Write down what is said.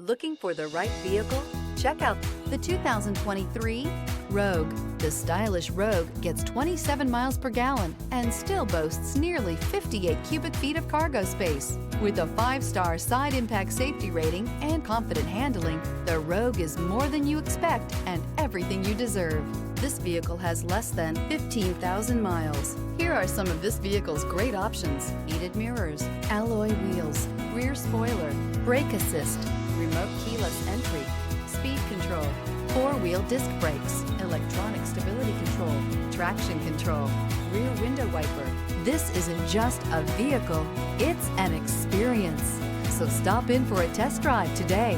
Looking for the right vehicle? Check out the 2023 Rogue. The stylish Rogue gets 27 miles per gallon and still boasts nearly 58 cubic feet of cargo space. With a 5-star side impact safety rating and confident handling, the Rogue is more than you expect and everything you deserve. This vehicle has less than 15,000 miles. Here are some of this vehicle's great options: heated mirrors, alloy wheels, rear spoiler, brake assist, remote keyless entry, speed control, 4-wheel disc brakes, electronic stability control, traction control, rear window wiper. This isn't just a vehicle, it's an experience. So stop in for a test drive today.